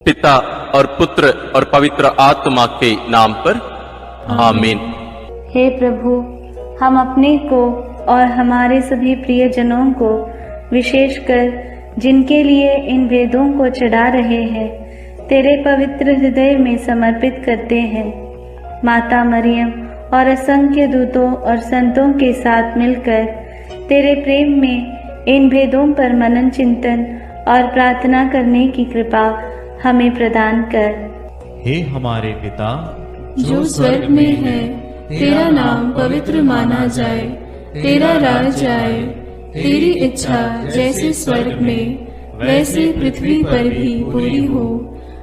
पिता और पुत्र और पवित्र आत्मा के नाम पर आमीन। हे प्रभु, हम अपने को और हमारे सभी प्रियजनों को, विशेषकर जिनके लिए इन वेदों को चढ़ा रहे हैं, तेरे पवित्र हृदय में समर्पित करते हैं। माता मरियम और असंख्य दूतों और संतों के साथ मिलकर तेरे प्रेम में इन भेदों पर मनन चिंतन और प्रार्थना करने की कृपा हमें प्रदान कर। हे हमारे पिता जो स्वर्ग में है, तेरा नाम पवित्र माना जाए, तेरा राज आए, तेरी इच्छा जैसे स्वर्ग में वैसे पृथ्वी पर भी पूरी हो।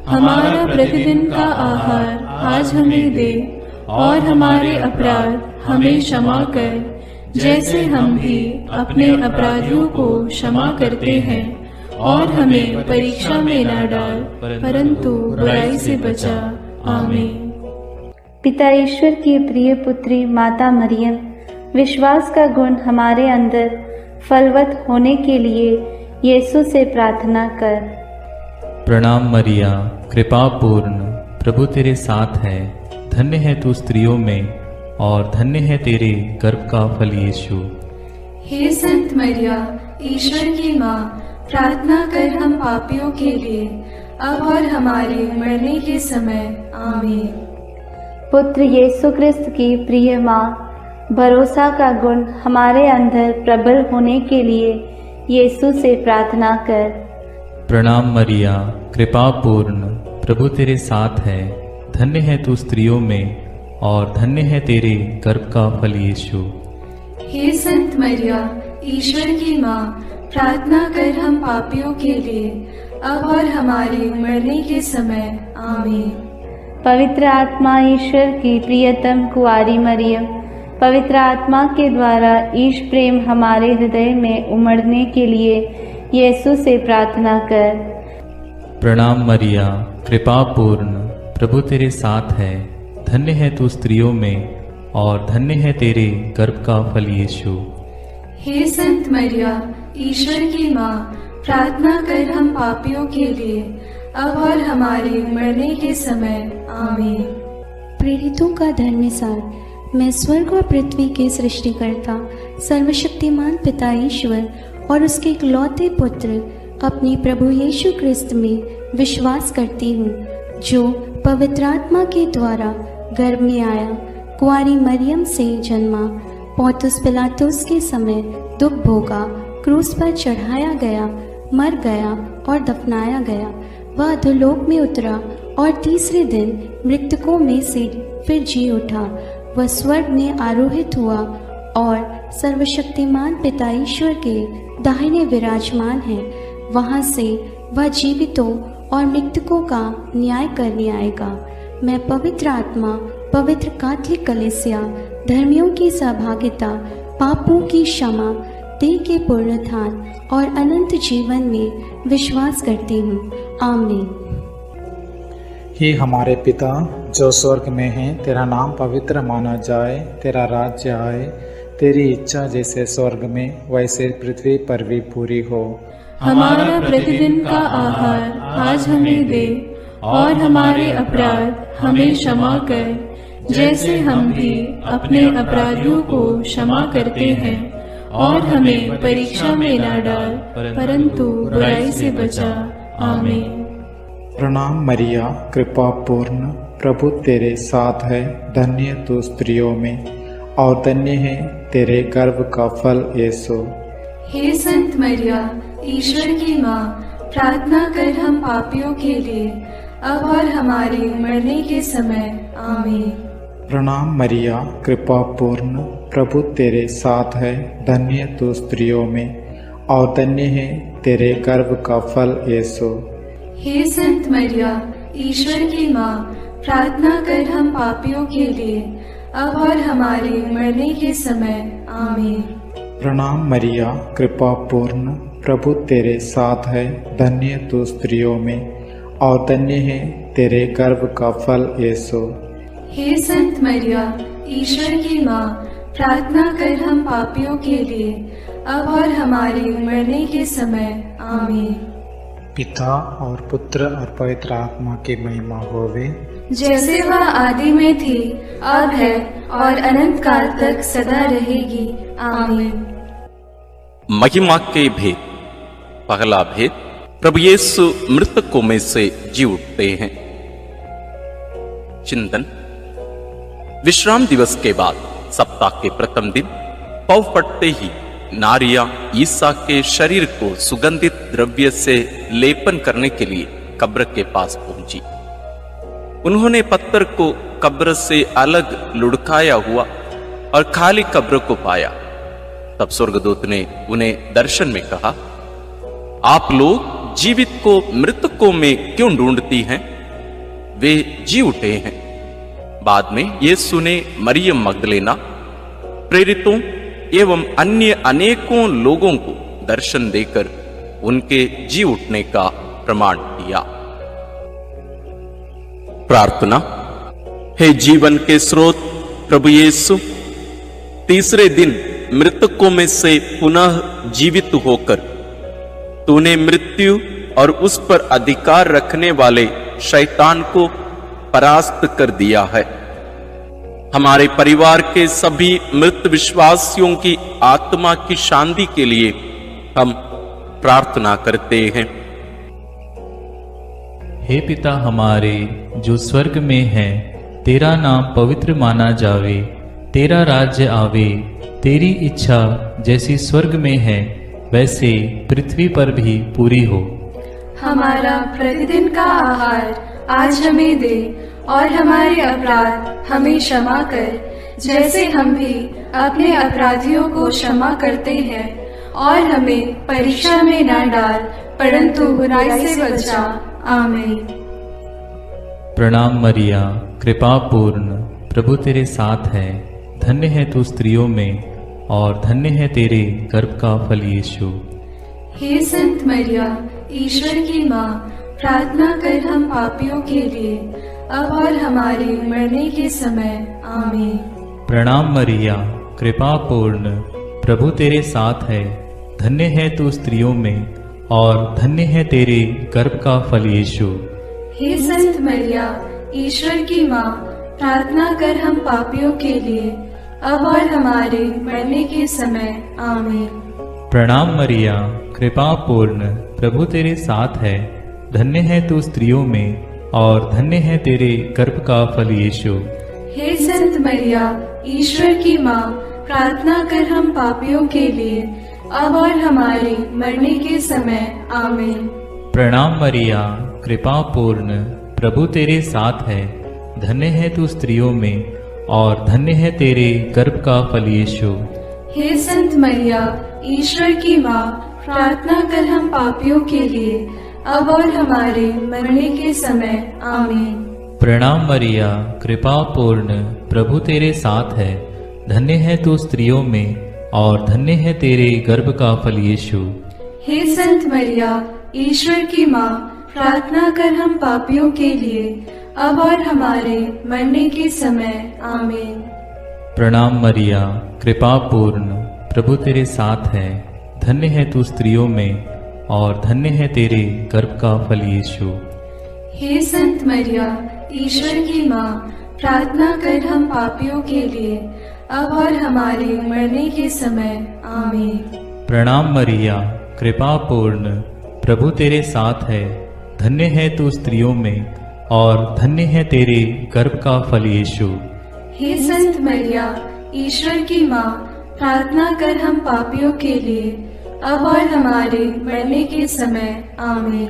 हमारा प्रतिदिन का आहार आज हमें दे, और हमारे अपराध हमें क्षमा कर, जैसे हम भी अपने अपराधियों को क्षमा करते हैं, और हमें परीक्षा में न डाल, परंतु बुराई से बचा। आमीन। पिता ईश्वर की प्रिय पुत्री माता मरियम, विश्वास का गुण हमारे अंदर फलवत होने के लिए यीशु से प्रार्थना कर। प्रणाम मरिया, कृपा पूर्ण, प्रभु तेरे साथ है। धन्य है तू स्त्रियों में, और धन्य है तेरे गर्भ का फल यीशु। हे संत मरिया, ईश्वर की माँ, प्रार्थना कर हम पापियों के लिए, अब और हमारे मरने के समय। आमीन। पुत्र यीशु क्रिस्त की प्रिय माँ, भरोसा का गुण हमारे अंदर प्रबल होने के लिए यीशु से प्रार्थना कर। प्रणाम मरिया, कृपा पूर्ण, प्रभु तेरे साथ है। धन्य है तू स्त्रियों में, और धन्य है तेरे गर्भ का फल यीशु। हे संत मरिया, ईश्वर की माँ, प्रार्थना कर हम पापियों के लिए, अब और हमारे मरने के समय। आमीन। पवित्र आत्मा ईश्वर की प्रियतम कुआरी मरियम, पवित्र आत्मा के द्वारा ईश प्रेम हमारे हृदय में उमड़ने के लिए यीशु से प्रार्थना कर। प्रणाम मरिया, कृपा पूर्ण, प्रभु तेरे साथ है। धन्य है तू स्त्रियों में, और धन्य है तेरे गर्भ का फल यीशु। हे संत मरिया, ईश्वर की माँ, प्रार्थना कर हम पापियों के लिए, अब और हमारे मरने के समय। आमीन। प्रेरितों का धर्मसार। मैं स्वर्ग और पृथ्वी के सृष्टिकर्ता सर्वशक्तिमान पिता ईश्वर और उसके इकलौते पुत्र अपने प्रभु यीशु क्रिस्त में विश्वास करती हूँ, जो पवित्र आत्मा के द्वारा गर्भ में आया, कुंवारी मरियम से जन्मा, पोंतुस पिलातुस के समय दुख भोगा, क्रूस पर चढ़ाया गया, मर गया और दफनाया गया। वह अधोलोक में उतरा और तीसरे दिन मृतकों में से फिर जी उठा। वह स्वर्ग में आरोहित हुआ और सर्वशक्तिमान पिता ईश्वर के दाहिने विराजमान है। वहाँ से वह जीवितों और मृतकों का न्याय करने आएगा। मैं पवित्र आत्मा, पवित्र कैथोलिक कलीसिया, धर्मियों की सहभागिता, पापों की क्षमा, देह के पुनरुत्थान और अनंत जीवन में विश्वास करती हूँ। आमीन। हे हमारे पिता जो स्वर्ग में है, तेरा नाम पवित्र माना जाए, तेरा राज्य आए, तेरी इच्छा जैसे स्वर्ग में वैसे पृथ्वी पर भी पूरी हो। हमारा प्रतिदिन का आहार आज हमें दे, और हमारे अपराध हमें क्षमा कर, जैसे हम भी अपने अपराधियों को क्षमा करते हैं, और हमें परीक्षा में न डाल, परंतु बुराई से बचा। आमीन। प्रणाम मरिया, कृपा पूर्ण, प्रभु तेरे साथ है। धन्य तू स्त्रियों में, और धन्य है तेरे गर्भ का फल यीशु। हे संत मरिया, ईश्वर की माँ, प्रार्थना कर हम पापियों के लिए, अब और हमारे मरने के समय। आमीन। प्रणाम मरिया, कृपा पूर्ण, प्रभु तेरे साथ है। धन्य तू स्त्रियों में, और धन्य है तेरे गर्भ का फल यीशु। हे संत मरिया, ईश्वर की माँ, प्रार्थना कर हम पापियों के लिए, अब और हमारे मरने के समय। आमीन। प्रणाम मरिया, कृपा पूर्ण, प्रभु तेरे साथ है। धन्य तू स्त्रियों में, और धन्य है तेरे गर्भ का फल यीशु। हे संत मरिया, ईश्वर की माँ, प्रार्थना कर हम पापियों के लिए, अब और हमारे मरने के समय। आमीन। पिता और पुत्र और पवित्र आत्मा की महिमा होवे, जैसे वह आदि में थी, अब है और अनंत काल तक सदा रहेगी। आमीन। महिमा के भेद। पहला भेद, प्रभु यीशु मृतकों में से जी उठते हैं। चिंतन। विश्राम दिवस के बाद सप्ताह के प्रथम दिन पौ फटते ही नारियां ईसा के शरीर को सुगंधित द्रव्य से लेपन करने के लिए कब्र के पास पहुंची। उन्होंने पत्थर को कब्र से अलग लुढ़काया हुआ और खाली कब्र को पाया। तब स्वर्गदूत ने उन्हें दर्शन में कहा, आप लोग जीवित को मृतकों में क्यों ढूंढती हैं? वे जी उठे हैं। बाद में यीशु ने मरियम मगदलेना, प्रेरितों एवं अन्य अनेकों लोगों को दर्शन देकर उनके जी उठने का प्रमाण दिया। प्रार्थना। हे जीवन के स्रोत प्रभु यीशु, तीसरे दिन मृतकों में से पुनः जीवित होकर तूने मृत्यु और उस पर अधिकार रखने वाले शैतान को परास्त कर दिया है। हमारे परिवार के सभी मृत विश्वासियों की आत्मा की शांति के लिए हम प्रार्थना करते हैं। हे पिता हमारे जो स्वर्ग में है, तेरा नाम पवित्र माना जावे, तेरा राज्य आवे, तेरी इच्छा जैसी स्वर्ग में है वैसे पृथ्वी पर भी पूरी हो। हमारा प्रतिदिन का आहार आज हमें दे और हमारे अपराध हमें क्षमा कर, जैसे हम भी अपने अपराधियों को क्षमा करते हैं, और हमें परीक्षा में न डाल परंतु बुराई से बचा। आमीन। प्रणाम मरिया, कृपा पूर्ण, प्रभु तेरे साथ है, धन्य है तू स्त्रियों में और धन्य है तेरे गर्भ का फल यीशु। हे संत मरिया, ईश्वर की माँ, प्रार्थना कर हम पापियों के लिए, अब और हमारे मरने के समय। आमीन। प्रणाम मरिया, कृपा पूर्ण, प्रभु तेरे साथ है, धन्य है तू स्त्रियों में और धन्य है तेरे गर्भ का फल यीशु। हे संत मरिया, ईश्वर की माँ, प्रार्थना कर हम पापियों के लिए, अब और हमारे मरने के समय। आमीन। प्रणाम मरिया, कृपा पूर्ण, प्रभु तेरे साथ है, धन्य है तू स्त्रियों में और धन्य है तेरे गर्भ का फल यीशु। हे संत मरिया, ईश्वर की माँ, प्रार्थना कर हम पापियों के लिए, अब और हमारे मरने के समय। आमीन। प्रणाम मरिया, कृपा पूर्ण, प्रभु तेरे साथ है, धन्य है तू स्त्रियों में और धन्य है तेरे गर्भ का फल यीशु। हे संत मरिया, ईश्वर की माँ, प्रार्थना कर हम पापियों के लिए, अब और हमारे मरने के समय। आमीन। प्रणाम मरिया, कृपा पूर्ण, प्रभु तेरे साथ है, धन्य है तू स्त्रियों में और धन्य है तेरे गर्भ का फल यीशु। हे संत मरिया, ईश्वर की माँ, प्रार्थना कर हम पापियों के लिए, अब और हमारे मरने के समय। आमीन। प्रणाम मरिया, कृपा पूर्ण, प्रभु तेरे साथ है, धन्य है तू स्त्रियों में और धन्य है तेरे गर्भ का फल यीशु। हे संत मरिया, ईश्वर की माँ, प्रार्थना कर हम पापियों के लिए, अब और हमारे मरने के समय। आमीन। प्रणाम मरिया, कृपा पूर्ण, प्रभु तेरे साथ है, धन्य है तू स्त्रियों में और धन्य है तेरे गर्भ का फल यीशु। हे संत मरिया, ईश्वर की माँ, प्रार्थना कर हम पापियों के लिए, अब और हमारे मरने के समय। आमीन।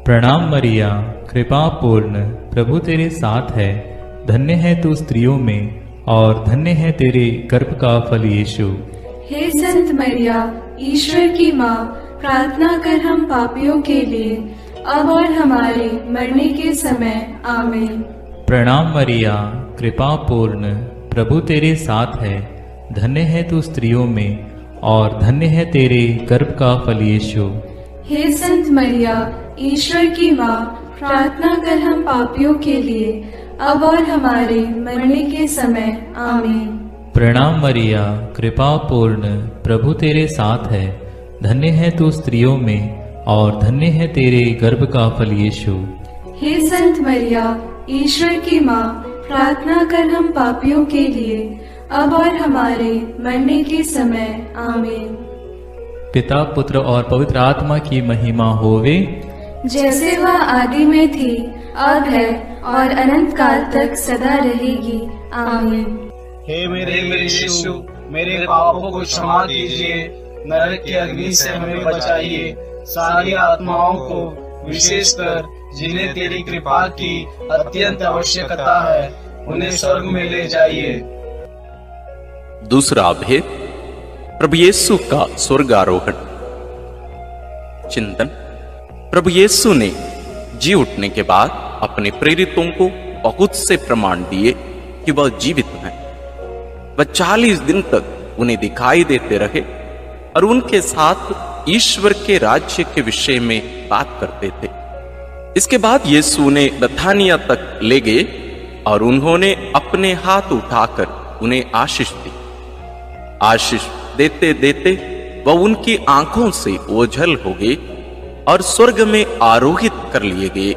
प्रणाम मरिया, कृपा पूर्ण, प्रभु तेरे साथ है, धन्य है तू स्त्रियों में और धन्य है तेरे गर्भ का फल यीशु। हे संत मरिया, ईश्वर की माँ, प्रार्थना कर हम पापियों के लिए, अब और हमारे मरने के समय। आमीन। प्रणाम मरिया, कृपा पूर्ण, प्रभु तेरे साथ है, धन्य है तू स्त्रियों में और धन्य है तेरे गर्भ का फल यीशु। हे संत मरिया, ईश्वर की माँ, प्रार्थना कर हम पापियों के लिए, अब और हमारे मरने के समय। आमीन। प्रणाम मरिया, कृपा पूर्ण, प्रभु तेरे साथ है, धन्य है तू स्त्रियों में और धन्य है तेरे गर्भ का फल यीशु। हे संत मरिया, ईश्वर की माँ, प्रार्थना कर हम पापियों के लिए, अब और हमारे मरने के समय। आमीन। पिता, पुत्र और पवित्र आत्मा की महिमा होवे, जैसे वह आदि में थी, अब है और अनंत काल तक सदा रहेगी। आमीन। हे मेरे यीशु, मेरे पापों को क्षमा कीजिए, नरक की अग्नि से हमें बचाइए, सारी आत्माओं को, विशेषकर जिन्हें तेरी कृपा की अत्यंत आवश्यकता है, उन्हें स्वर्ग में ले जाइए। दूसरा भेद, प्रभु यीशु का स्वर्गारोहण। चिंतन। प्रभु यीशु ने जी उठने के बाद अपने प्रेरितों को बहुत से प्रमाण दिए कि वह जीवित हैं। वह 40 दिन तक उन्हें दिखाई देते रहे और उनके साथ ईश्वर के राज्य के विषय में बात करते थे। इसके बाद यीशु ने बथानिया तक ले गए और उन्होंने अपने हाथ उठाकर उन्हें आशीष दी। आशीष देते देते वह उनकी आंखों से ओझल हो गए और स्वर्ग में आरोहित कर लिए गए।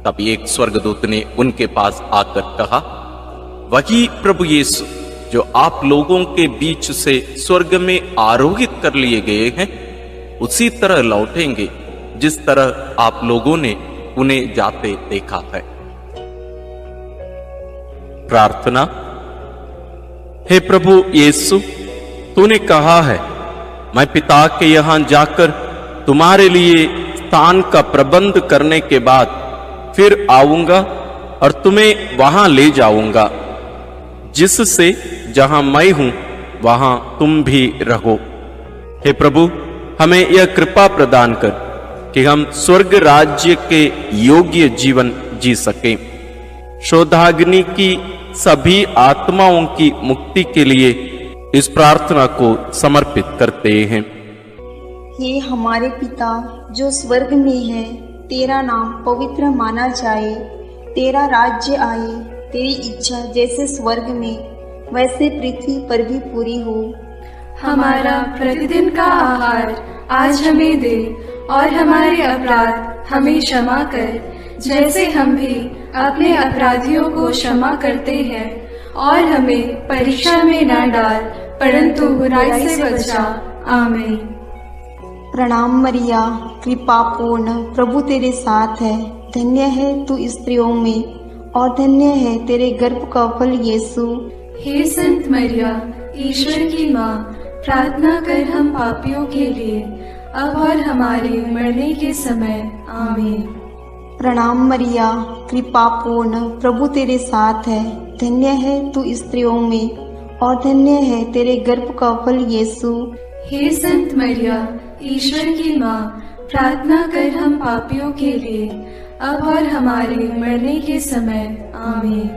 तब एक स्वर्गदूत ने उनके पास आकर कहा, वही प्रभु यीशु जो आप लोगों के बीच से स्वर्ग में आरोहित कर लिए गए हैं, उसी तरह लौटेंगे जिस तरह आप लोगों ने उन्हें जाते देखा है। प्रार्थना। हे प्रभु यीशु, तूने कहा है, मैं पिता के यहां जाकर तुम्हारे लिए स्थान का प्रबंध करने के बाद फिर आऊंगा और तुम्हें वहां ले जाऊंगा, जिससे जहां मैं हूं वहां तुम भी रहो। हे प्रभु, हमें यह कृपा प्रदान कर कि हम स्वर्ग राज्य के योग्य जीवन जी सकें। शोधाग्नि की सभी आत्माओं की मुक्ति के लिए इस प्रार्थना को समर्पित करते हैं। हे हमारे पिता जो स्वर्ग में है, तेरा नाम पवित्र माना जाए, तेरा राज्य आए, तेरी इच्छा जैसे स्वर्ग में वैसे पृथ्वी पर भी पूरी हो। हमारा प्रतिदिन का आहार आज हमें दे और हमारे अपराध हमें क्षमा कर, जैसे हम भी अपने अपराधियों को क्षमा करते हैं, और हमें परीक्षा में न डाल, परंतु बुराई से बचा। आमीन। प्रणाम मरिया, कृपा पूर्ण, प्रभु तेरे साथ है, धन्य है तू स्त्रियों में और धन्य है तेरे गर्भ का फल यीशु। हे संत मरिया, ईश्वर की माँ, प्रार्थना कर हम पापियों के लिए, अब और हमारे मरने के समय। आमीन। प्रणाम मरिया, कृपा पूर्ण, प्रभु तेरे साथ है, धन्य है तू स्त्रियों में और धन्य है तेरे गर्भ का फल यीशु। हे संत मरिया, ईश्वर की माँ, प्रार्थना कर हम पापियों के लिए, अब और हमारे मरने के समय। आमीन।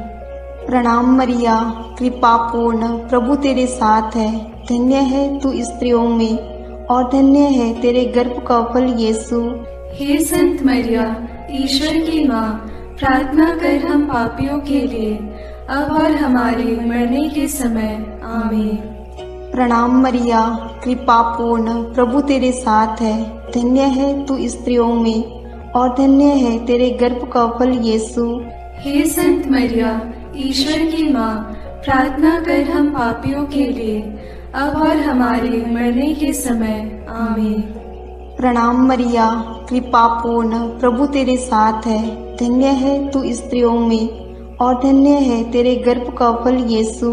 प्रणाम मरिया, कृपा पूर्ण, प्रभु तेरे साथ है, धन्य है तू स्त्रियों में और धन्य है तेरे गर्भ का फल यीशु। हे संत मरिया, ईश्वर की माँ, प्रार्थना कर हम पापियों के लिए, अब और हमारे मरने के समय। आमीन। प्रणाम मरिया, कृपा पूर्ण, प्रभु तेरे साथ है, धन्य है तू स्त्रियों में और धन्य है तेरे गर्भ का फल यीशु। हे संत मरिया, ईश्वर की माँ, प्रार्थना कर हम पापियों के लिए, अब और हमारे मरने के समय। आमीन। प्रणाम मरिया, कृपा पूर्ण, प्रभु तेरे साथ है, धन्य है तू स्त्रियों में और धन्य है तेरे गर्भ का फल यीशु।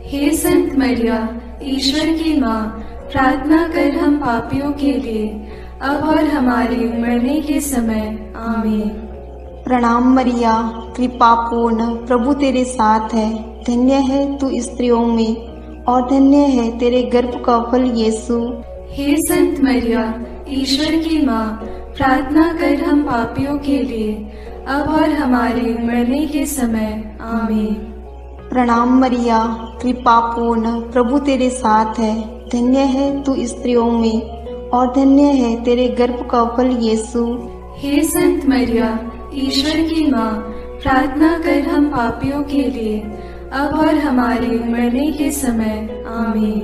हे संत मरिया, ईश्वर की माँ, प्रार्थना कर हम पापियों के लिए, अब और हमारे मरने के समय। आमीन। प्रणाम मरिया, कृपा पूर्ण, प्रभु तेरे साथ है, धन्य है तू स्त्रियों में और धन्य है तेरे गर्भ का फल यीशु। हे संत मरिया, ईश्वर की माँ, प्रार्थना कर हम पापियों के लिए, अब और हमारे मरने के समय। आमीन। प्रणाम मरिया, कृपा पूर्ण, प्रभु तेरे साथ है, धन्य है तू स्त्रियों में और धन्य है तेरे गर्भ का फल यीशु। हे संत मरिया, ईश्वर की माँ, प्रार्थना कर हम पापियों के लिए, अब और हमारे मरने के समय। आमीन।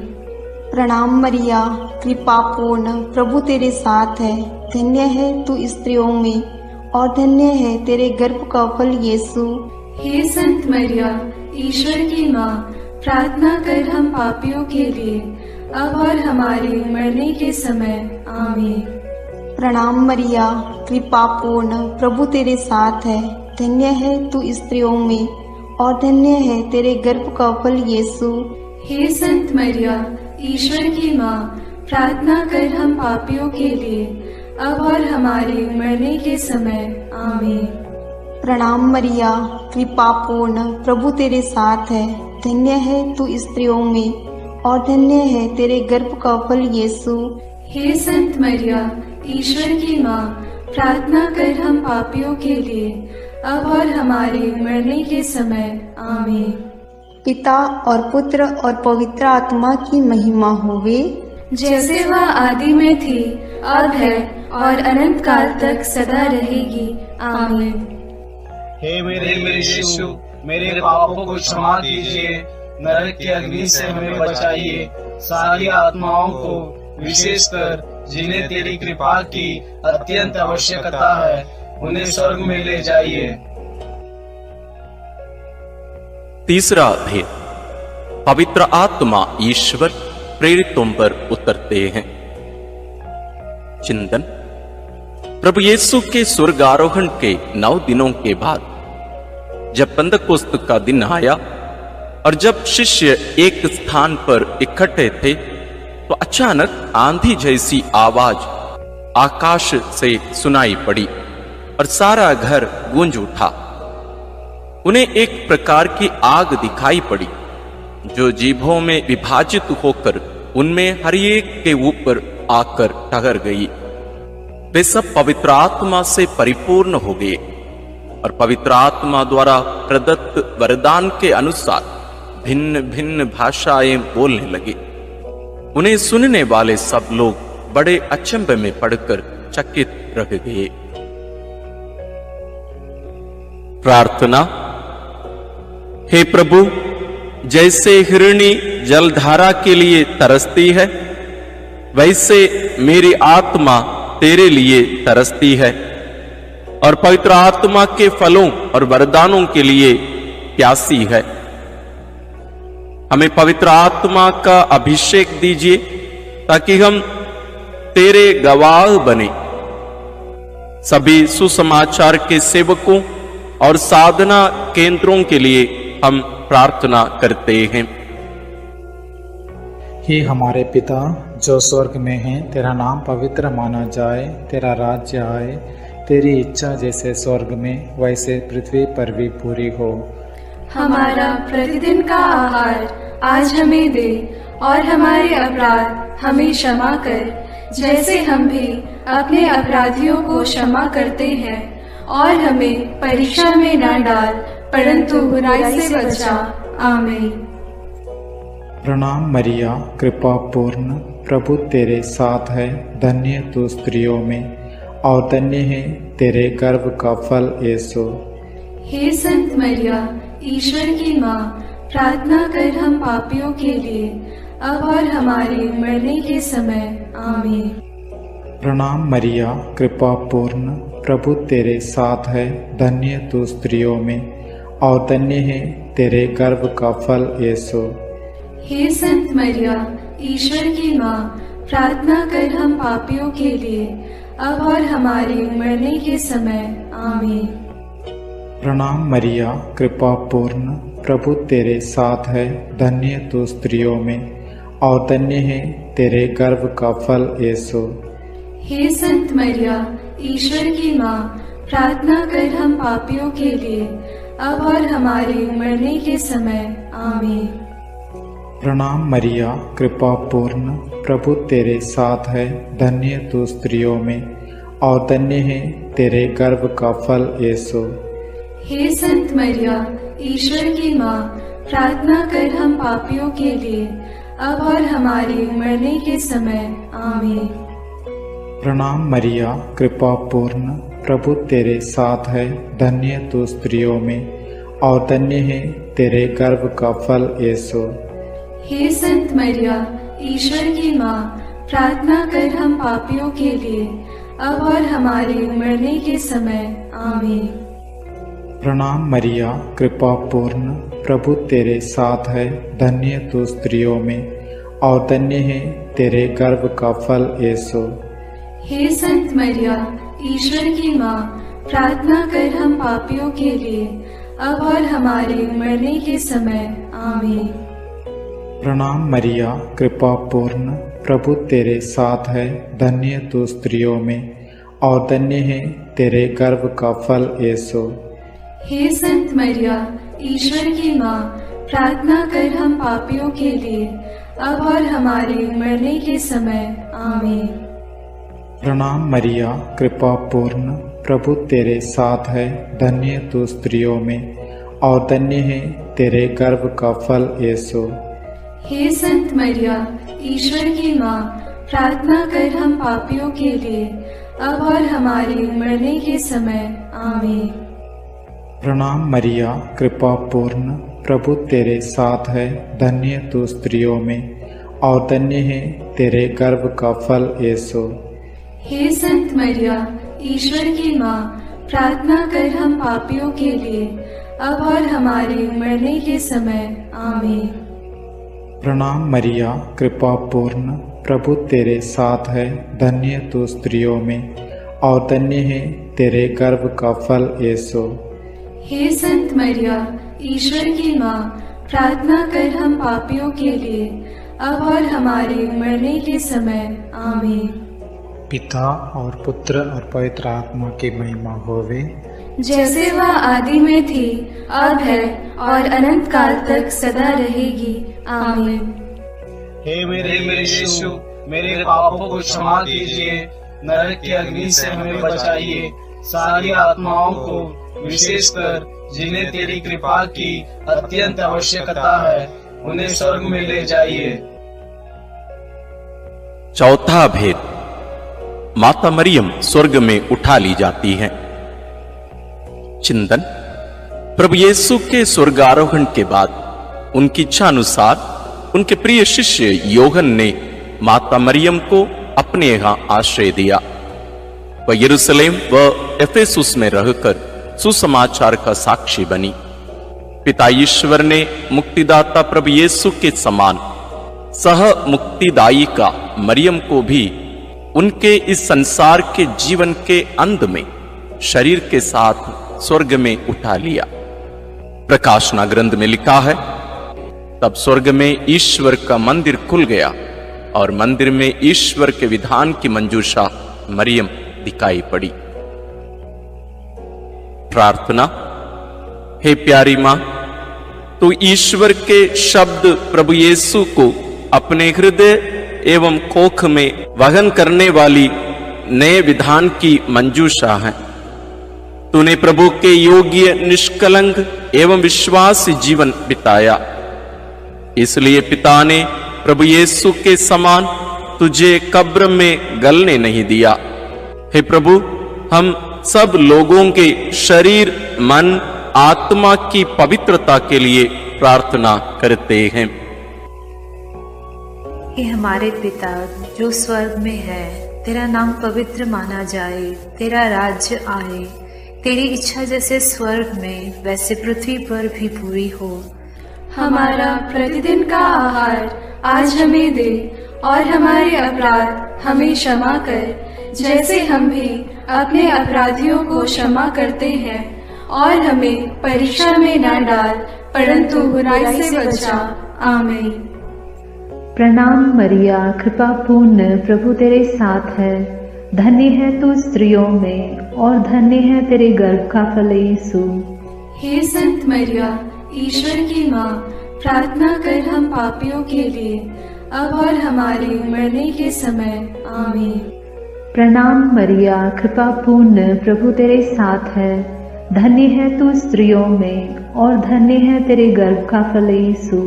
प्रणाम मरिया, कृपा पूर्ण, प्रभु तेरे साथ है। धन्य है तू स्त्रियों में और धन्य है तेरे गर्भ का फल यीशु। हे संत मरिया, ईश्वर की माँ, प्रार्थना कर हम पापियों के लिए, अब और हमारे मरने के समय। आमीन। प्रणाम मरिया, कृपा पूर्ण, प्रभु तेरे साथ है। धन्य है तू स्त्रियों में और धन्य है तेरे गर्भ का फल यीशु। हे संत मरिया, ईश्वर की माँ, प्रार्थना कर हम पापियों के लिए, अब और हमारे मरने के समय। आमीन। प्रणाम मरिया, कृपा पूर्ण, प्रभु तेरे साथ है। धन्य है तू स्त्रियों में और धन्य है तेरे गर्भ का फल यीशु। हे संत मरिया, ईश्वर की माँ, प्रार्थना कर हम पापियों के लिए, अब और हमारे मरने के समय। आमीन। पिता और पुत्र और पवित्र आत्मा की महिमा होवे, जैसे वह आदि में थी, अब है और अनंत काल तक सदा रहेगी। आमीन। हे मेरे यीशु, मेरे पापों को क्षमा कीजिए, नरक की अग्नि से हमें बचाइए, सारी आत्माओं को, विशेषकर जिन्हें तेरी कृपा की अत्यंत आवश्यकता है, उन्हें स्वर्ग में ले जाइए। तीसरा भेद, पवित्र आत्मा ईश्वर प्रेरितों पर उतरते हैं। चिंतन। प्रभु यीशु के स्वर्गारोहण के 9 दिनों के बाद जब पेंतकोस्त का दिन आया और जब शिष्य एक स्थान पर इकट्ठे थे, तो अचानक आंधी जैसी आवाज आकाश से सुनाई पड़ी और सारा घर गूंज उठा। उन्हें एक प्रकार की आग दिखाई पड़ी जो जीभों में विभाजित होकर उनमें हर एक के ऊपर आकर ठहर गई। वे सब पवित्र आत्मा से परिपूर्ण हो गए और पवित्र आत्मा द्वारा प्रदत्त वरदान के अनुसार भिन्न भिन्न भाषाएं बोलने लगे। उन्हें सुनने वाले सब लोग बड़े अचंभे में पड़कर चकित रह गए। प्रार्थना। हे प्रभु, जैसे हिरणी जलधारा के लिए तरसती है, वैसे मेरी आत्मा तेरे लिए तरसती है और पवित्र आत्मा के फलों और वरदानों के लिए प्यासी है। हमें पवित्र आत्मा का अभिषेक दीजिए ताकि हम तेरे गवाह बने। सभी सुसमाचार के सेवकों और साधना केंद्रों के लिए हम प्रार्थना करते हैं। हे हमारे पिता जो स्वर्ग में है, तेरा नाम पवित्र माना जाए, तेरा राज्य आए, तेरी इच्छा जैसे स्वर्ग में वैसे पृथ्वी पर भी पूरी हो। हमारा प्रतिदिन का आहार आज हमें दे और हमारे अपराध हमें क्षमा कर, जैसे हम भी अपने अपराधियों को क्षमा करते हैं, और हमें परीक्षा में न डाल, परंतु बुराई से बचा। आमीन। प्रणाम मरिया, कृपा पूर्ण, प्रभु तेरे साथ है। धन्य तू स्त्रियों में और धन्य है तेरे गर्भ का फल यीशु। हे संत मरिया, ईश्वर की माँ, प्रार्थना कर हम पापियों के लिए, अब और हमारे मरने के समय। आमीन। प्रणाम मरिया, कृपा पूर्ण, प्रभु तेरे साथ है। धन्य तू स्त्रियों में और धन्य है तेरे गर्भ का फल यीशु। हे संत मरिया, ईश्वर की माँ, प्रार्थना कर हम पापियों के लिए, अब और हमारे मरने के समय। आमीन। प्रणाम मरिया, कृपा पूर्ण, प्रभु तेरे साथ है। धन्य तू स्त्रियों में और धन्य है तेरे गर्भ का फल यीशु। हे संत मरिया, ईश्वर की माँ, प्रार्थना कर हम पापियों के लिए, अब और हमारे मरने के समय। आमीन। प्रणाम मरिया, कृपा पूर्ण, प्रभु तेरे साथ है। धन्य तू स्त्रियों में और धन्य है तेरे गर्भ का फल यीशु। हे संत मरिया, ईश्वर की माँ, प्रार्थना कर हम पापियों के लिए, अब और हमारे मरने के समय। आमीन। प्रणाम मरिया, कृपा पूर्ण, प्रभु तेरे साथ है। धन्य तू स्त्रियों में और धन्य है तेरे गर्भ का फल यीशु। हे संत मरिया, ईश्वर की माँ, प्रार्थना कर हम पापियों के लिए, अब और हमारे मरने के समय। आमीन। प्रणाम मरिया, कृपा पूर्ण, प्रभु तेरे साथ है। धन्य तू स्त्रियों में और धन्य है तेरे गर्भ का फल यीशु। हे संत मरिया, ईश्वर की माँ, प्रार्थना कर हम पापियों के लिए, अब और हमारे मरने के समय। आमीन। प्रणाम मरिया, कृपा पूर्ण, प्रभु तेरे साथ है। धन्य तू स्त्रियों में और धन्य है तेरे गर्भ का फल यीशु। हे संत मरिया, ईश्वर की माँ, प्रार्थना कर हम पापियों के लिए, अब और हमारे मरने के समय। आमीन। प्रणाम मरिया, कृपा पूर्ण, प्रभु तेरे साथ है। धन्य तू स्त्रियों में और धन्य है तेरे गर्भ का फल यीशु। हे संत मरिया, ईश्वर की माँ, प्रार्थना कर हम पापियों के लिए, अब और हमारे मरने के समय। आमीन। प्रणाम मरिया, कृपा पूर्ण, प्रभु तेरे साथ है। धन्य तू स्त्रियों में और धन्य है तेरे गर्भ का फल यीशु। हे संत मरिया, ईश्वर की माँ, प्रार्थना कर हम पापियों के लिए, अब और हमारे मरने के समय। आमीन। प्रणाम मरिया, कृपा पूर्ण, प्रभु तेरे साथ है। धन्य तू स्त्रियों में और धन्य है तेरे गर्भ का फल यीशु। हे संत मरिया, ईश्वर की माँ, प्रार्थना कर हम पापियों के लिए, अब और हमारे मरने के समय। आमीन। पिता और पुत्र और पवित्र आत्मा की महिमा होवे, जैसे वह आदि में थी, अब है और अनंत काल तक सदा रहेगी। आमीन। हे मेरे यीशु, मेरे पापों को क्षमा कीजिए, नरक की अग्नि से हमें बचाइए, सारी आत्माओं को, विशेषकर जिन्हें तेरी कृपा की अत्यंत आवश्यकता है, उन्हें स्वर्ग में ले जाइए। चौथा भेद, माता मरियम स्वर्ग में उठा ली जाती है। चिंतन, प्रभु यीशु के स्वर्गारोहण के बाद उनकी इच्छा अनुसार उनके प्रिय शिष्य योहन ने माता मरियम को अपने यहां आश्रय दिया। वह यरूशलेम व एफेसुस में रहकर सुसमाचार का साक्षी बनी। पिता ईश्वर ने मुक्तिदाता प्रभु यीशु के समान सह मुक्तिदायी का मरियम को भी उनके इस संसार के जीवन के अंत में शरीर के साथ स्वर्ग में उठा लिया। प्रकाशना ग्रंथ में लिखा है, तब स्वर्ग में ईश्वर का मंदिर खुल गया और मंदिर में ईश्वर के विधान की मंजूषा मरियम दिखाई पड़ी। प्रार्थना। हे प्यारी मां, तू ईश्वर के शब्द प्रभु यीशु को अपने हृदय एवं कोख में वहन करने वाली नए विधान की मंजूषा है। तूने प्रभु के योग्य, निष्कलंक एवं विश्वासी जीवन बिताया, इसलिए पिता ने प्रभु यीशु के समान तुझे कब्र में गलने नहीं दिया। हे प्रभु, हम सब लोगों के शरीर, मन, आत्मा की पवित्रता के लिए प्रार्थना करते हैं। हे हमारे पिता जो स्वर्ग में है, तेरा नाम पवित्र माना जाए, तेरा राज्य आए, तेरी इच्छा जैसे स्वर्ग में वैसे पृथ्वी पर भी पूरी हो। हमारा प्रतिदिन का आहार आज हमें दे, और हमारे अपराध हमें क्षमा कर, जैसे हम भी अपने अपराधियों को क्षमा करते हैं, और हमें परीक्षा में न डाल, परंतु बुराई से बचा। आमीन। प्रणाम मरिया, कृपा पूर्ण, प्रभु तेरे साथ है। धन्य है तू स्त्रियों में और धन्य है तेरे गर्भ का फल यीशु। हे संत मरिया, ईश्वर की माँ, प्रार्थना कर हम पापियों के लिए, अब और हमारे मरने के समय। आमीन। प्रणाम मरिया, कृपा पूर्ण, प्रभु तेरे साथ है। धन्य है तू स्त्रियों में और धन्य है तेरे गर्भ का फल यीशु।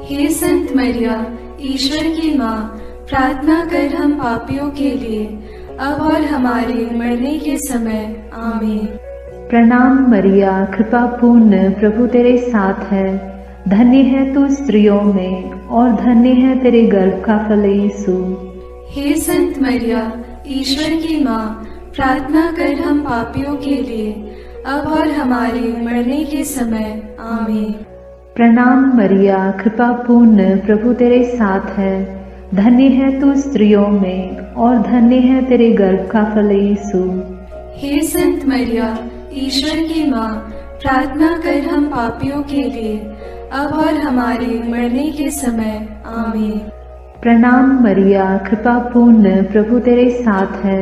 हे संत मरिया, ईश्वर की माँ, प्रार्थना कर हम पापियों के लिए, अब और हमारे मरने के समय। आमीन। प्रणाम मरिया, कृपा पूर्ण, प्रभु तेरे साथ है। धन्य है तू स्त्रियों में और धन्य है तेरे गर्भ का फल यीशु। हे संत मरिया, ईश्वर की माँ, प्रार्थना कर हम पापियों के लिए, अब और हमारे मरने के समय। आमीन। प्रणाम मरिया, कृपा पूर्ण, प्रभु तेरे साथ है। धन्य है तू स्त्रियों में और धन्य है तेरे गर्भ का फल यीशु। हे संत मरिया, ईश्वर की माँ, प्रार्थना कर हम पापियों के लिए, अब और हमारे मरने के समय। आमीन। प्रणाम मरिया, कृपा पूर्ण, प्रभु तेरे साथ है।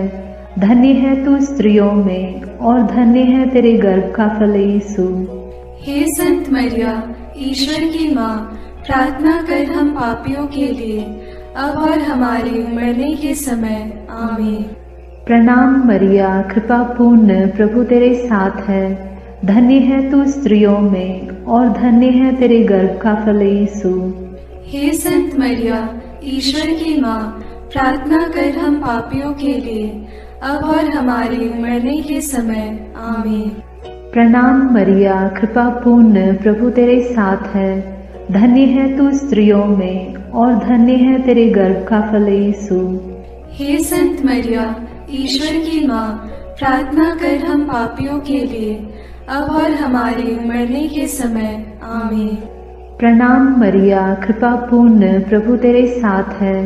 धन्य है तू स्त्रियों में और धन्य है तेरे गर्भ का फल यीशु। हे संत मरिया, ईश्वर की माँ, प्रार्थना कर हम पापियों के लिए, अब और हमारे मरने के समय। आमीन। प्रणाम मरिया, कृपा पूर्ण, प्रभु तेरे साथ है। धन्य है तू स्त्रियों में और धन्य है तेरे गर्भ का फल यीशु। हे संत मरिया, ईश्वर की माँ, प्रार्थना कर हम पापियों के लिए, अब और हमारे मरने के समय। आमीन। प्रणाम मरिया, कृपा पूर्ण, प्रभु तेरे साथ है। धन्य है तू स्त्रियों में और धन्य है तेरे गर्भ का फल यीशु। हे संत मरिया, ईश्वर की माँ, प्रार्थना कर हम पापियों के लिए, अब और हमारे मरने के समय। आमीन। प्रणाम मरिया, कृपा पूर्ण, प्रभु तेरे साथ है।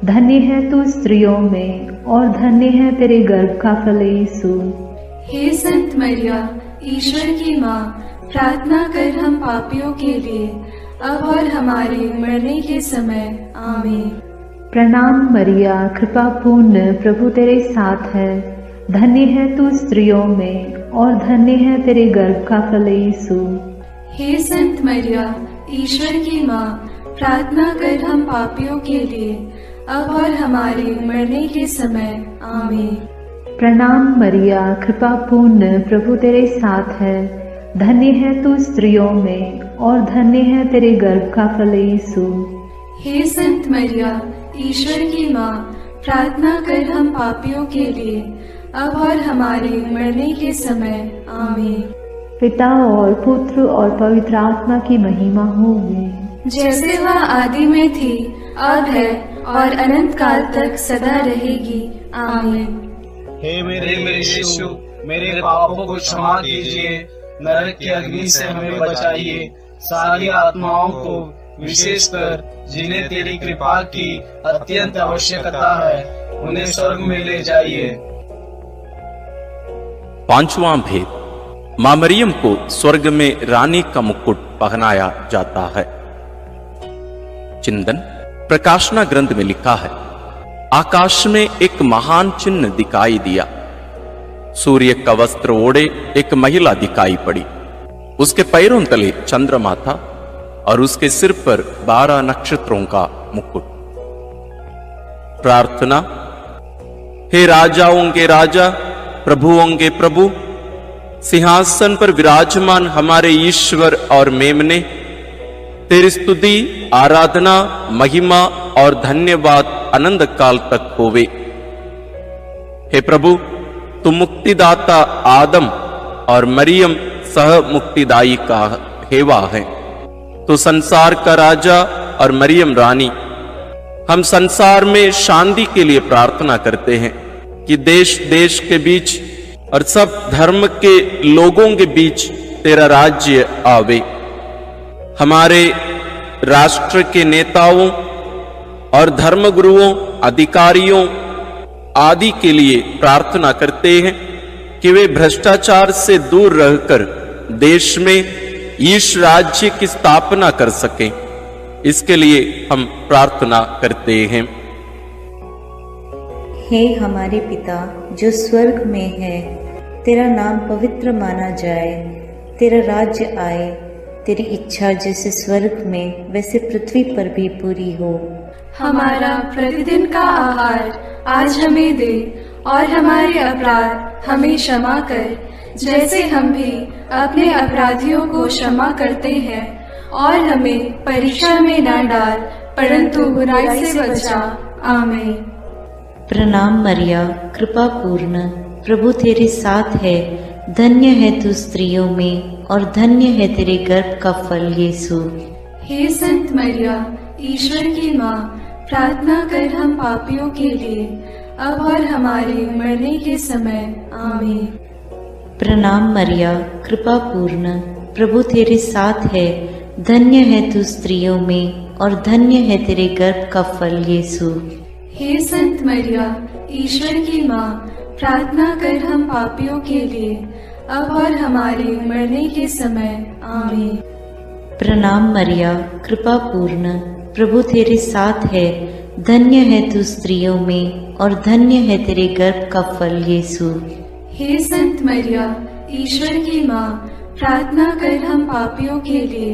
धन्य है तू स्त्रियों में और धन्य है तेरे गर्भ का फल यीशु। हे संत मरिया, ईश्वर की माँ, प्रार्थना कर हम पापियों के लिए, अब और हमारे मरने के समय। आमीन। प्रणाम मरिया, कृपा पूर्ण, प्रभु तेरे साथ है। धन्य है तू स्त्रियों में और धन्य है तेरे गर्भ का फल यीशु। हे संत मरिया, ईश्वर की माँ, प्रार्थना कर हम पापियों के लिए, अब और हमारे मरने के समय। आमीन। प्रणाम मरिया, कृपा पूर्ण, प्रभु तेरे साथ है। धन्य है तू स्त्रियों में और धन्य है तेरे गर्भ का फल यीशु। हे संत मरिया, ईश्वर की माँ, प्रार्थना कर हम पापियों के लिए, अब और हमारे मरने के समय। आमीन। पिता और पुत्र और पवित्र आत्मा की महिमा होगी, जैसे वह आदि में थी, अब है और अनंत काल तक सदा रहेगी। आमीन। हे मेरे यीशु, मेरे पापों को क्षमा कीजिए, नरक की अग्नि से हमें बचाइए, सारी आत्माओं को, विशेषकर जिन्हें तेरी कृपा की अत्यंत आवश्यकता है, उन्हें स्वर्ग में ले जाइए। पांचवां भेद, मां मरियम को स्वर्ग में रानी का मुकुट पहनाया जाता है। चिंतन प्रकाशना ग्रंथ में लिखा है, आकाश में एक महान चिन्ह दिखाई दिया। सूर्य का वस्त्र ओढ़े एक महिला दिखाई पड़ी। उसके पैरों तले चंद्रमा था और उसके सिर पर 12 नक्षत्रों का मुकुट। प्रार्थना। हे राजाओं के राजा, प्रभुओं के प्रभु, सिंहासन पर विराजमान हमारे ईश्वर और मेमने, तेरी स्तुति, आराधना, महिमा और धन्यवाद अनंत काल तक होवे। हे प्रभु, तुम मुक्तिदाता आदम और मरियम सह मुक्तिदायी का हेवा है। तो संसार का राजा और मरियम रानी, हम संसार में शांति के लिए प्रार्थना करते हैं कि देश देश के बीच और सब धर्म के लोगों के बीच तेरा राज्य आवे। हमारे राष्ट्र के नेताओं और धर्मगुरुओं, अधिकारियों आदि के लिए प्रार्थना करते हैं कि वे भ्रष्टाचार से दूर रहकर देश में ईश राज्य की स्थापना कर सकें। इसके लिए हम प्रार्थना करते हैं। हे हमारे पिता जो स्वर्ग में है, तेरा नाम पवित्र माना जाए, तेरा राज्य आए, तेरी इच्छा जैसे स्वर्ग में वैसे पृथ्वी पर भी पूरी हो। हमारा प्रतिदिन का आहार आज हमें दे और हमारे अपराध हमें क्षमा कर, जैसे हम भी अपने अपराधियों को क्षमा करते हैं, और हमें परीक्षा में न डाल, परंतु बुराई से बचा। आमीन। प्रणाम मरिया, कृपा पूर्ण, प्रभु तेरे साथ है। धन्य है तू स्त्रियों में और धन्य है तेरे गर्भ का फल यीशु। हे संत मरिया, ईश्वर की माँ, प्रार्थना कर हम पापियों के लिए, अब और हमारे मरने के समय। आमीन। प्रणाम मरिया, कृपा पूर्ण, प्रभु तेरे साथ है, धन्य है तू स्त्रियों में और धन्य है तेरे गर्भ का फल यीशु। हे संत मरिया, ईश्वर की माँ, प्रार्थना कर हम पापियों के लिए, अब और हमारे मरने के समय। आमीन। प्रणाम मरिया, कृपा पूर्ण, प्रभु तेरे साथ है, धन्य है तू स्त्रियों में और धन्य है तेरे गर्भ का फल यीशु। हे संत मरिया, ईश्वर की माँ, प्रार्थना कर हम पापियों के लिए,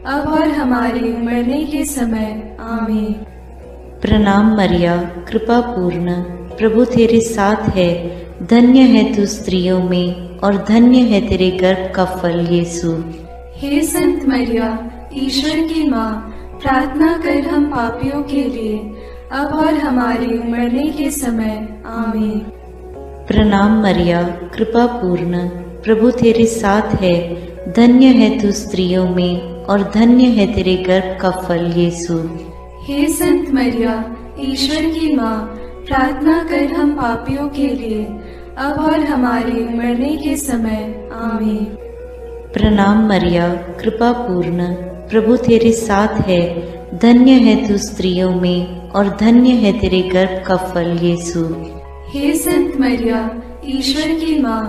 अब और हमारे मरने के समय। आमीन। प्रणाम मरिया, कृपा पूर्ण, प्रभु तेरे साथ है, धन्य है तू स्त्रियों में और धन्य है तेरे गर्भ का फल यीशु। हे संत मरिया, ईश्वर की माँ, प्रार्थना कर हम पापियों के लिए, अब और हमारे मरने के समय। आमीन। प्रणाम मरिया, कृपा पूर्ण, प्रभु तेरे साथ है, धन्य है तू स्त्रियों में और धन्य है तेरे गर्भ का फल यीशु। हे संत मरिया, ईश्वर की माँ, प्रार्थना कर हम पापियों के लिए, अब और हमारे मरने के समय। आमीन। प्रणाम मरिया, कृपा पूर्ण, प्रभु तेरे साथ है, धन्य है तू स्त्रियों में और धन्य है तेरे गर्भ का फल यीशु। हे संत मरिया, ईश्वर की माँ,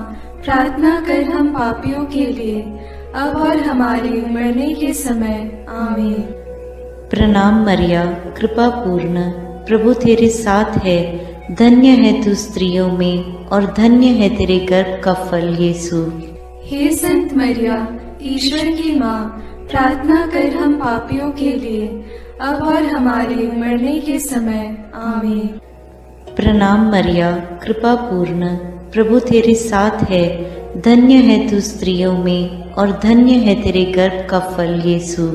प्रार्थना कर हम पापियों के लिए, अब और हमारे मरने के समय। आमीन। प्रणाम मरिया, कृपा पूर्ण, प्रभु तेरे साथ है, धन्य है तू स्त्रियों में और धन्य है तेरे गर्भ का फल यीशु। हे संत मरिया, ईश्वर की माँ, प्रार्थना कर हम पापियों के लिए, अब और हमारे मरने के समय। आमीन। प्रणाम मरिया, कृपा पूर्ण, प्रभु तेरे साथ है, धन्य है तू स्त्रियों में और धन्य है तेरे गर्भ का फल यीशु।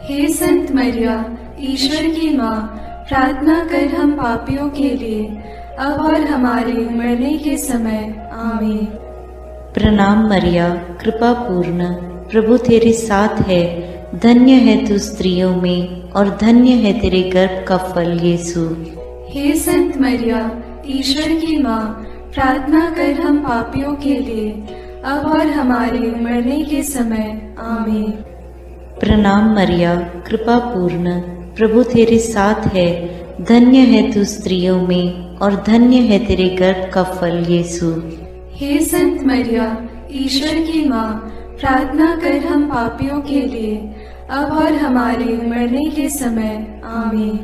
हे संत मरिया, ईश्वर की माँ, प्रार्थना कर हम पापियों के लिए, अब और हमारे मरने के समय। आमीन। प्रणाम मरिया, कृपा पूर्ण, प्रभु तेरे साथ है, धन्य है तू स्त्रियों में और धन्य है तेरे गर्भ का फल यीशु। हे संत मरिया, ईश्वर की माँ, प्रार्थना कर हम पापियों के लिए, अब और हमारे मरने के समय। आमीन। प्रणाम मरिया, कृपा पूर्ण, प्रभु तेरे साथ है, धन्य है तू स्त्रियों में और धन्य है तेरे गर्भ का फल यीशु। हे संत मरिया, ईश्वर की माँ, प्रार्थना कर हम पापियों के लिए, अब और हमारे मरने के समय। आमीन।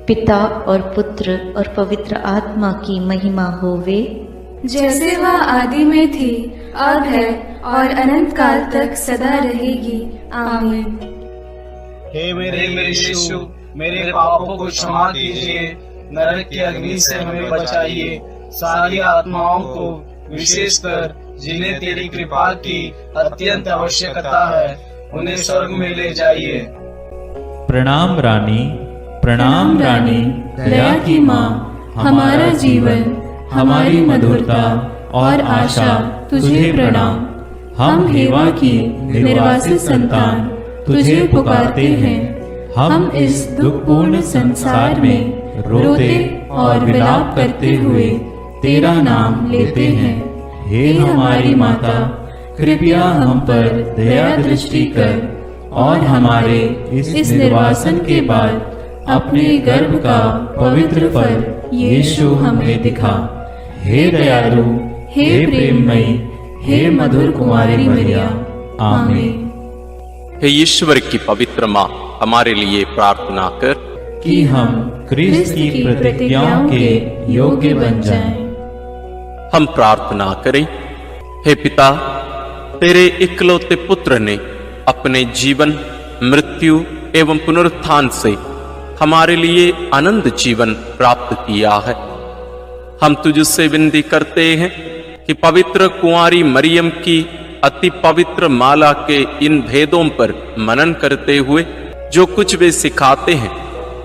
पिता और पुत्र और पवित्र आत्मा की महिमा होवे, जैसे वह आदि में थी, अब है और अनंत काल तक सदा रहेगी। आमीन। हे मेरे यीशु, मेरे पापों को क्षमा कीजिए, नरक की अग्नि से हमें बचाइए, सारी आत्माओं को, विशेषकर जिन्हें तेरी कृपा की अत्यंत आवश्यकता है, उन्हें स्वर्ग में ले जाइए। प्रणाम रानी, प्रणाम रानी, दया की माँ, हमारा जीवन, हमारी मधुरता और आशा तुझे प्रणाम। हम हेवा की निर्वासित संतान तुझे पुकारते हैं। हम इस दुखपूर्ण संसार में रोते और विलाप करते हुए तेरा नाम लेते हैं। हे हमारी माता, कृपया हम पर दया दृष्टि कर और हमारे इस निर्वासन के बाद अपने गर्भ का पवित्र फल यीशु हमें दिखा। हे दयालु, हे प्रेममयी, हे मधुर कुमारी मरिया। आमीन। हे ईश्वर की पवित्र माँ, हमारे लिए प्रार्थना कर कि हम क्रिस्त की प्रतिज्ञाओं के योग्य बन जाएं। हम प्रार्थना करें। हे पिता, तेरे इकलौते पुत्र ने अपने जीवन, मृत्यु एवं पुनरुत्थान से हमारे लिए अनंत जीवन प्राप्त किया है। हम तुझसे विनती करते हैं कि पवित्र कुंवारी मरियम की अति पवित्र माला के इन भेदों पर मनन करते हुए जो कुछ वे सिखाते हैं,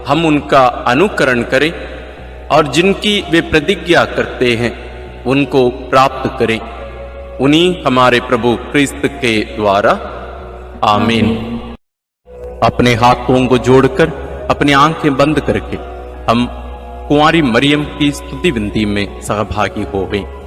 हम उनका अनुकरण करें और जिनकी वे प्रतिज्ञा करते हैं उनको प्राप्त करें। उन्हीं हमारे प्रभु क्रिस्त के द्वारा। आमीन। अपने हाथों को जोड़कर अपनी आंखें बंद करके हम कुंवारी मरियम की स्तुति विनती में सहभागी होवें।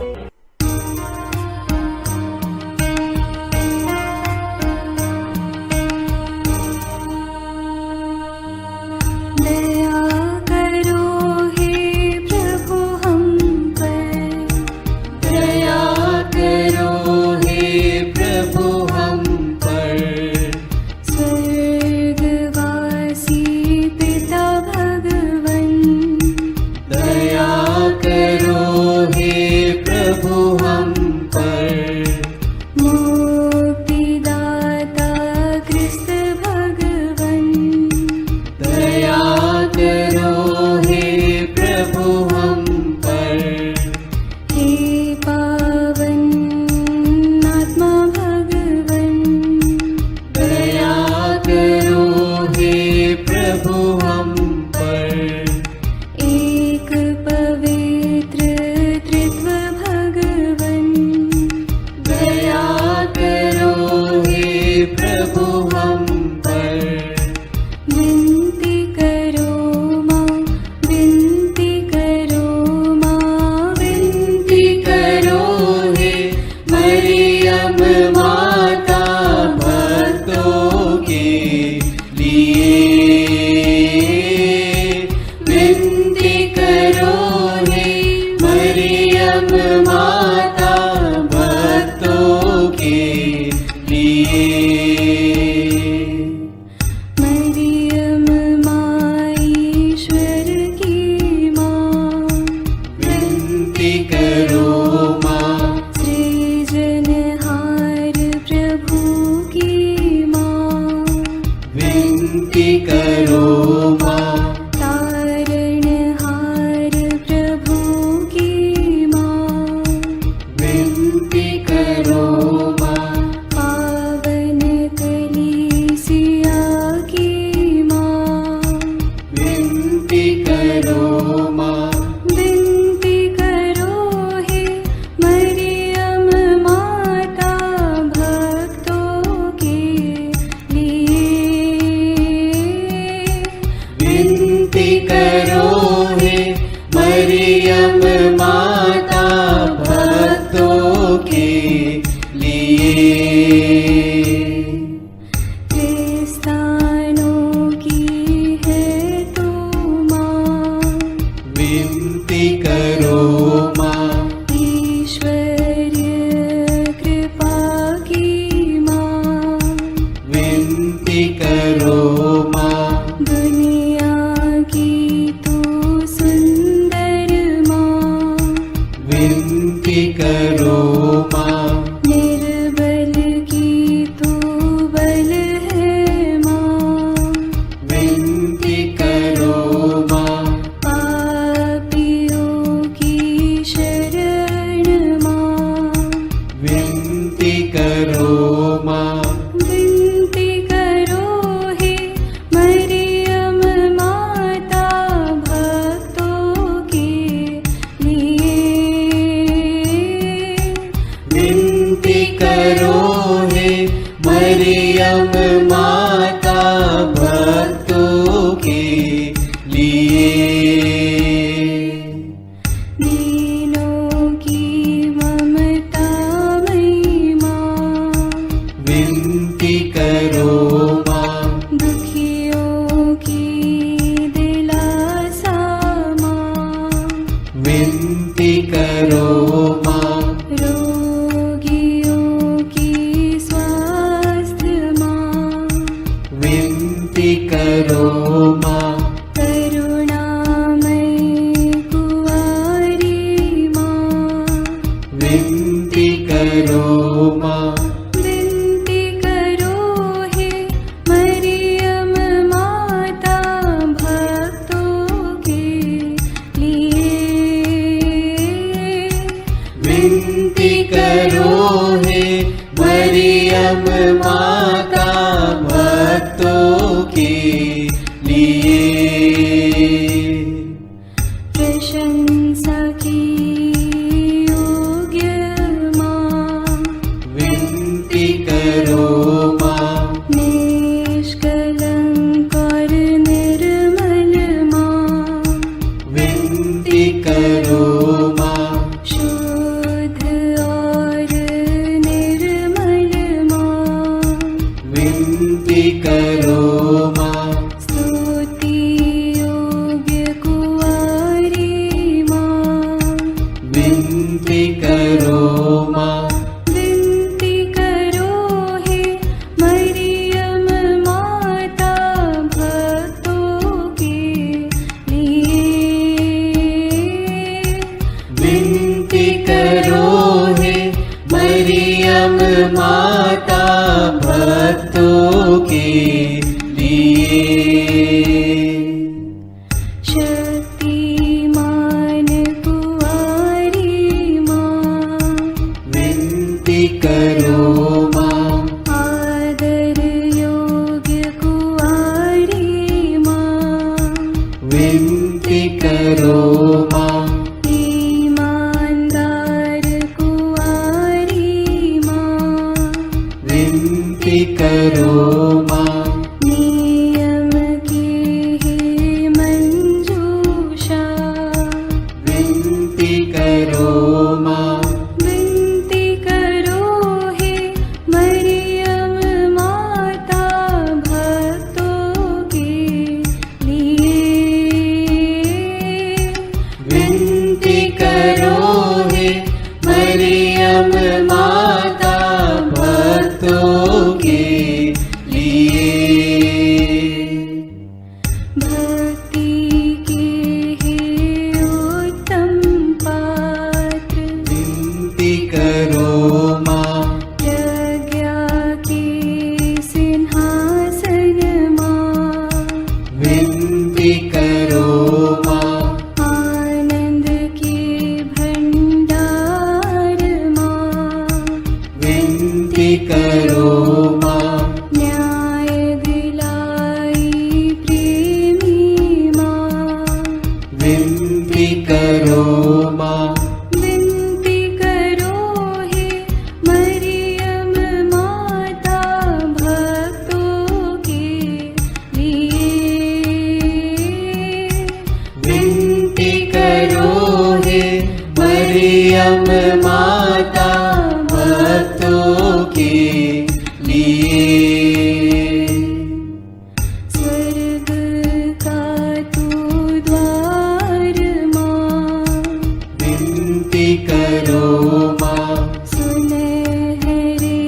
विनती करो माँ। स्तुति योग्य कुंवारी माँ, विनती करो माँ। विनती करो हे मरियम माता भक्तों के लिए। विनती करो हे मरियम माता भक्तों के लिए। शक्तिमान कुंवारी माँ, विनती करो माँ। आदर योग्य कुंवारी माँ, विनती करो माँ। ईमानदार कुंवारी माँ, विनती करो माँ। नियम की हे मंजूषा, विनती करो माँ। विनती करो हे मरियम माता भक्तों के लिए। विनती करो हे मरियम माता भक्तों के लिए। भक्ति के हे उत्तम पात्र, विनती करो माँ। प्रज्ञा के सिंहासन माँ, विनती करो माँ। आनंद के भंडार माँ, विनती करो माँ। न्याय दिलाई प्रेमी माँ, विनती करो माँ। विनती करो हे मरियम माता भक्तों के लिए। विनती करो हे मरियम माता भक्तों के लिए। स्वर्ग का तू द्वार माँ, विनती करो माँ। सुनहरे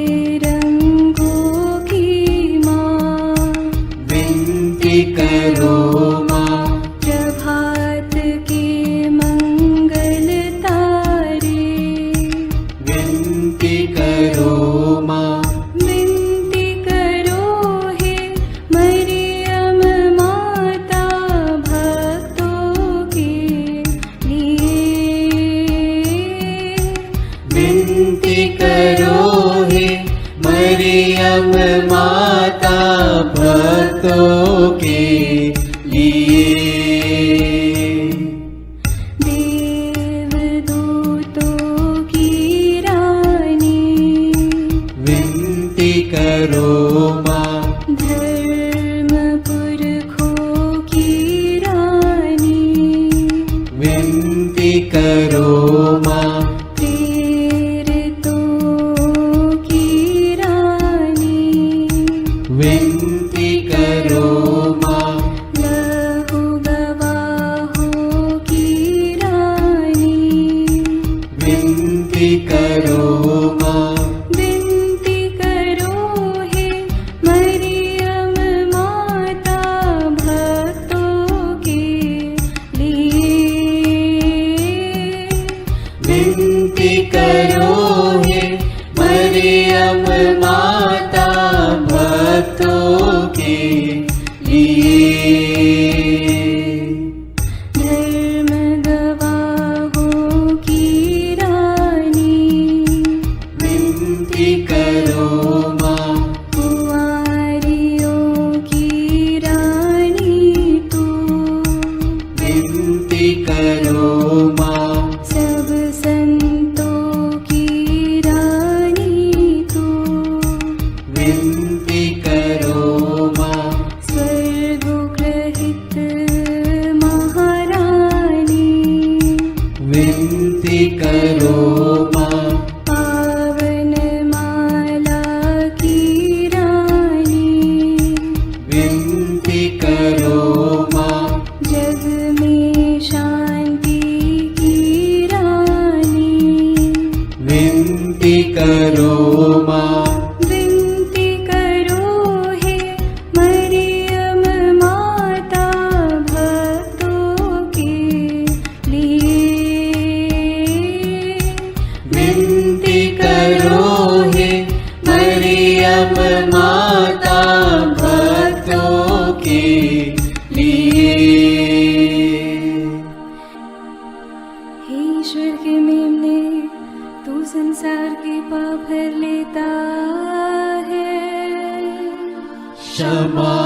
रंगों की माँ, विनती करो माँ। प्रभात के मंगल तारे, विनती करो माँ। विनती करो हे मरियम माता भक्तों के लिए। विनती करो हे मरियम माता भक्तों के लिए। देवदूतों की रानी, विनती करो माँ। धर्म पुरखों की रानी, विनती करो माँ। प्रेरितों की रानी, विनती करो माँ। लहू गवाहों की रानी, विनती करो माँ। विनती करो हे मरियम माता भक्तों के लिए। विनती करो हे मरियम माता भक्तों विनती करो माँ। जग में शांति की रानी, विनती करो माँ। विनती करो हे मरियम माता भक्तों के लिए। विनती करो हे मरियम माता भक्तों के लिए। हे ईश्वर के मेमने, तू संसार के पाप भर लेता है। क्षमा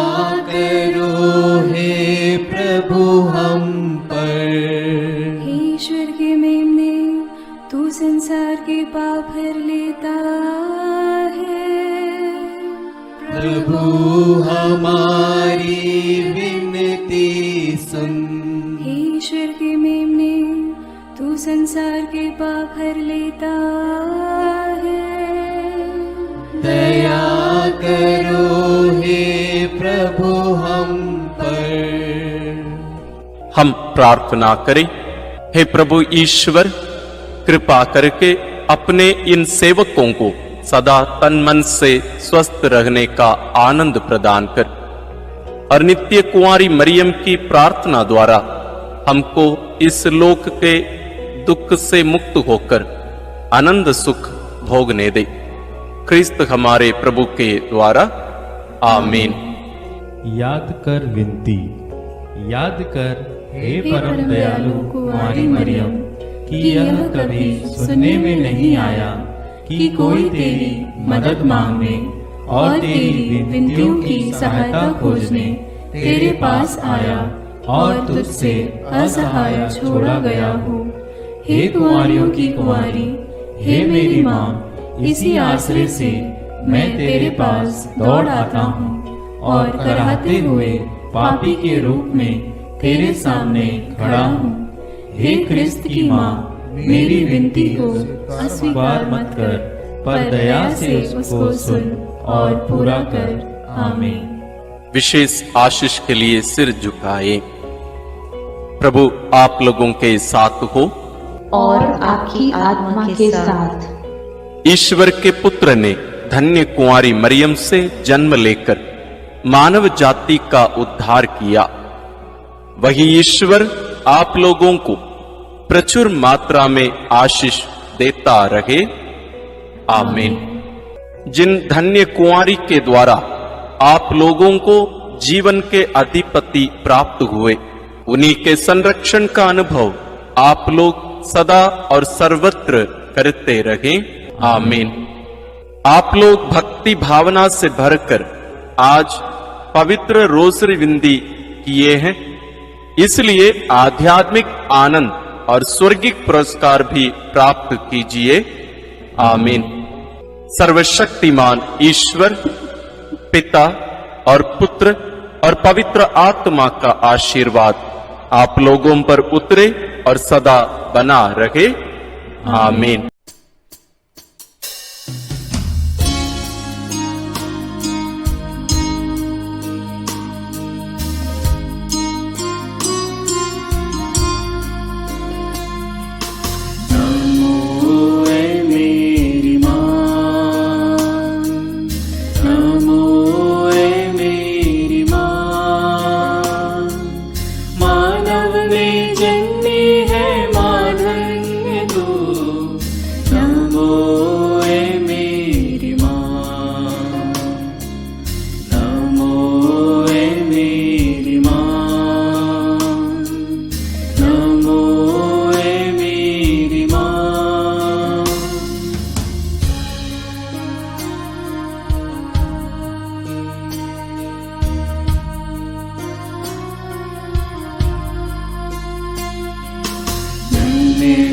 करो हे प्रभु हम पर। हे ईश्वर के मेमने, तू संसार के पाप भर लेता है। प्रभु हमारी विनती सुन। हे ईश्वर के मेमने, तू संसार के पाप भर लेता है। दया करो हे प्रभु हम पर। हम प्रार्थना करें। हे प्रभु ईश्वर, कृपा करके अपने इन सेवकों को सदा तन मन से स्वस्थ रहने का आनंद प्रदान कर और नित्य कुंवारी मरियम की प्रार्थना द्वारा हमको इस लोक के दुख से मुक्त होकर आनंद सुख भोगने दे। क्रिस्त हमारे प्रभु के द्वारा आमीन। याद कर विनती। याद कर हे परम दयालु कुंवारी मरियम कि यह कभी सुनने में नहीं आया कि कोई तेरी मदद मांगने और तेरी विनतियों की सहायता खोजने तेरे पास आया और तुझसे असहाय छोड़ा गया हो। हे कुंवारियों की कुंवारी, हे मेरी माँ, इसी आश्रय से मैं तेरे पास दौड़ आता हूँ और कराहते हुए पापी के रूप में तेरे सामने खड़ा हूँ। हे क्रिस्त की माँ, मेरी विनती को अस्वीकार मत कर, पर दया से उसको सुन और पूरा कर। आमीन। विशेष आशीष के लिए सिर झुकाए। प्रभु आप लोगों के साथ हो और आपकी आत्मा के साथ। ईश्वर के पुत्र ने धन्य कुंवारी मरियम से जन्म लेकर मानव जाति का उद्धार किया। वही ईश्वर आप लोगों को प्रचुर मात्रा में आशीष देता रहे। आमीन। जिन धन्य कुंवारी के द्वारा आप लोगों को जीवन के अधिपति प्राप्त हुए, उन्हीं के संरक्षण का अनुभव आप लोग सदा और सर्वत्र करते रहें। आमीन। आप लोग भक्ति भावना से भरकर आज पवित्र रोसरी विनती किए हैं, इसलिए आध्यात्मिक आनंद और स्वर्गिक पुरस्कार भी प्राप्त कीजिए। आमीन। सर्वशक्तिमान ईश्वर पिता और पुत्र और पवित्र आत्मा का आशीर्वाद आप लोगों पर उतरे और सदा बना रहे। आमीन।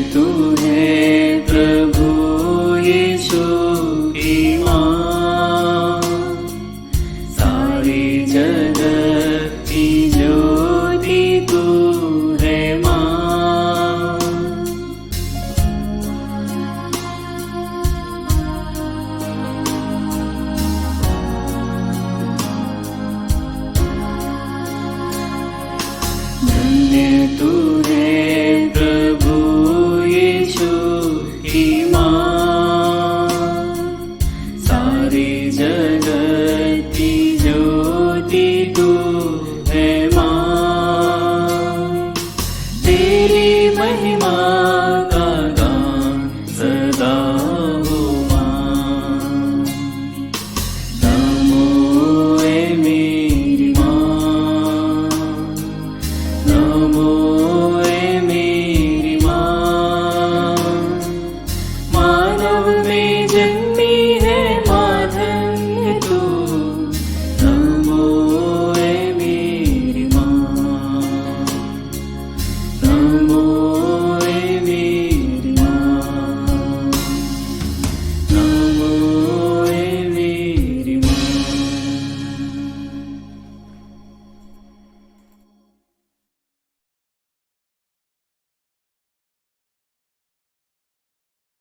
तू है प्रभु यीशु की माँ, सारी जगत